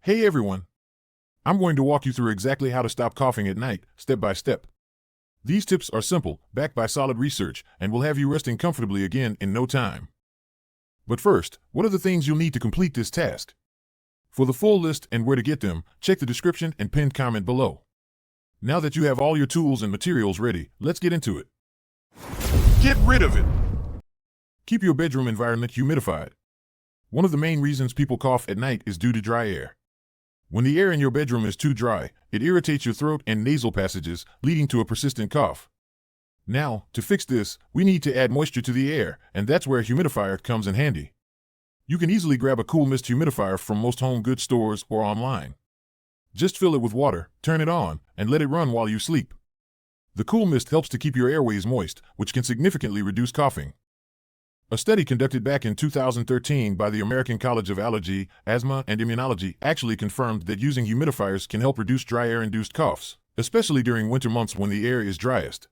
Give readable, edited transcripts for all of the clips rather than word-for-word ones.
Hey everyone! I'm going to walk you through exactly how to stop coughing at night, step by step. These tips are simple, backed by solid research, and will have you resting comfortably again in no time. But first, what are the things you'll need to complete this task? For the full list and where to get them, check the description and pinned comment below. Now that you have all your tools and materials ready, let's get into it. Get rid of it! Keep your bedroom environment humidified. One of the main reasons people cough at night is due to dry air. When the air in your bedroom is too dry, it irritates your throat and nasal passages, leading to a persistent cough. Now, to fix this, we need to add moisture to the air, and that's where a humidifier comes in handy. You can easily grab a cool mist humidifier from most home goods stores or online. Just fill it with water, turn it on, and let it run while you sleep. The cool mist helps to keep your airways moist, which can significantly reduce coughing. A study conducted back in 2013 by the American College of Allergy, Asthma, and Immunology actually confirmed that using humidifiers can help reduce dry air-induced coughs, especially during winter months when the air is driest.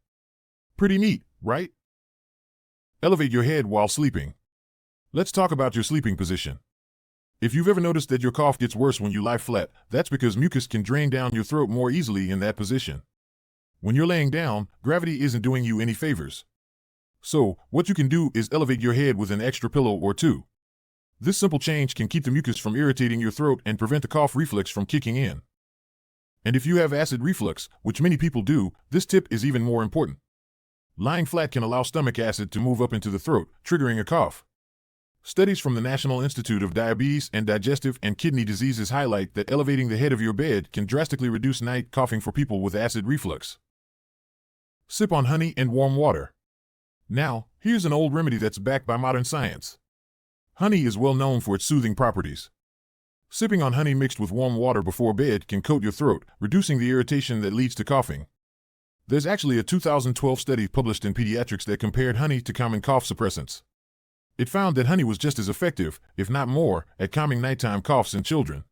Pretty neat, right? Elevate your head while sleeping. Let's talk about your sleeping position. If you've ever noticed that your cough gets worse when you lie flat, that's because mucus can drain down your throat more easily in that position. When you're laying down, gravity isn't doing you any favors. So, what you can do is elevate your head with an extra pillow or two. This simple change can keep the mucus from irritating your throat and prevent the cough reflex from kicking in. And if you have acid reflux, which many people do, this tip is even more important. Lying flat can allow stomach acid to move up into the throat, triggering a cough. Studies from the National Institute of Diabetes and Digestive and Kidney Diseases highlight that elevating the head of your bed can drastically reduce night coughing for people with acid reflux. Sip on honey and warm water. Now, here's an old remedy that's backed by modern science. Honey is well known for its soothing properties. Sipping on honey mixed with warm water before bed can coat your throat, reducing the irritation that leads to coughing. There's actually a 2012 study published in Pediatrics that compared honey to common cough suppressants. It found that honey was just as effective, if not more, at calming nighttime coughs in children.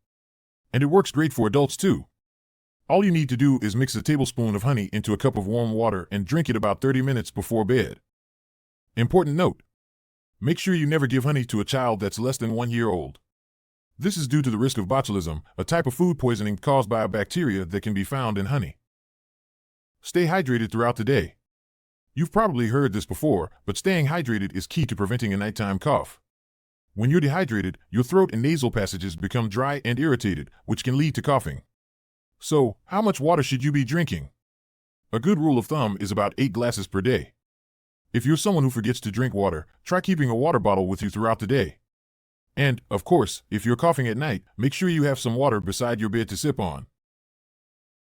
And it works great for adults too. All you need to do is mix a tablespoon of honey into a cup of warm water and drink it about 30 minutes before bed. Important note: make sure you never give honey to a child that's less than 1 year old. This is due to the risk of botulism, a type of food poisoning caused by a bacteria that can be found in honey. Stay hydrated throughout the day. You've probably heard this before, but staying hydrated is key to preventing a nighttime cough. When you're dehydrated, your throat and nasal passages become dry and irritated, which can lead to coughing. So, how much water should you be drinking? A good rule of thumb is about 8 glasses per day. If you're someone who forgets to drink water, try keeping a water bottle with you throughout the day. And, of course, if you're coughing at night, make sure you have some water beside your bed to sip on.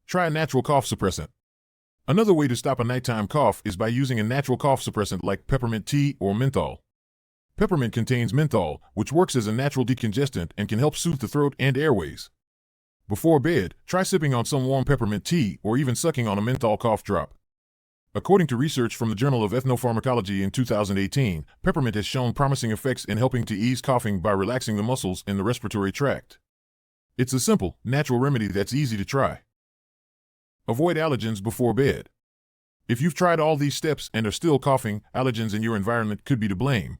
Try a natural cough suppressant. Another way to stop a nighttime cough is by using a natural cough suppressant like peppermint tea or menthol. Peppermint contains menthol, which works as a natural decongestant and can help soothe the throat and airways. Before bed, try sipping on some warm peppermint tea or even sucking on a menthol cough drop. According to research from the Journal of Ethnopharmacology in 2018, peppermint has shown promising effects in helping to ease coughing by relaxing the muscles in the respiratory tract. It's a simple, natural remedy that's easy to try. Avoid allergens before bed. If you've tried all these steps and are still coughing, allergens in your environment could be to blame.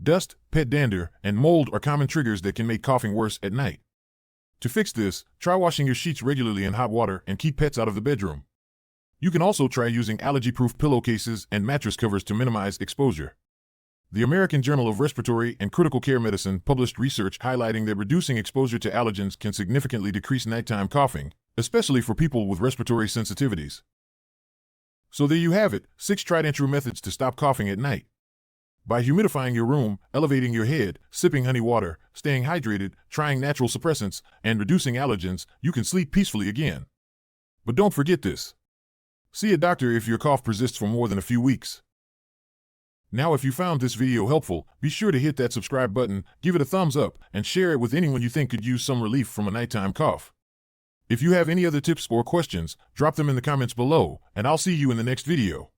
Dust, pet dander, and mold are common triggers that can make coughing worse at night. To fix this, try washing your sheets regularly in hot water and keep pets out of the bedroom. You can also try using allergy-proof pillowcases and mattress covers to minimize exposure. The American Journal of Respiratory and Critical Care Medicine published research highlighting that reducing exposure to allergens can significantly decrease nighttime coughing, especially for people with respiratory sensitivities. So there you have it, 6 tried and true methods to stop coughing at night. By humidifying your room, elevating your head, sipping honey water, staying hydrated, trying natural suppressants, and reducing allergens, you can sleep peacefully again. But don't forget this. See a doctor if your cough persists for more than a few weeks. Now, if you found this video helpful, be sure to hit that subscribe button, give it a thumbs up, and share it with anyone you think could use some relief from a nighttime cough. If you have any other tips or questions, drop them in the comments below, and I'll see you in the next video.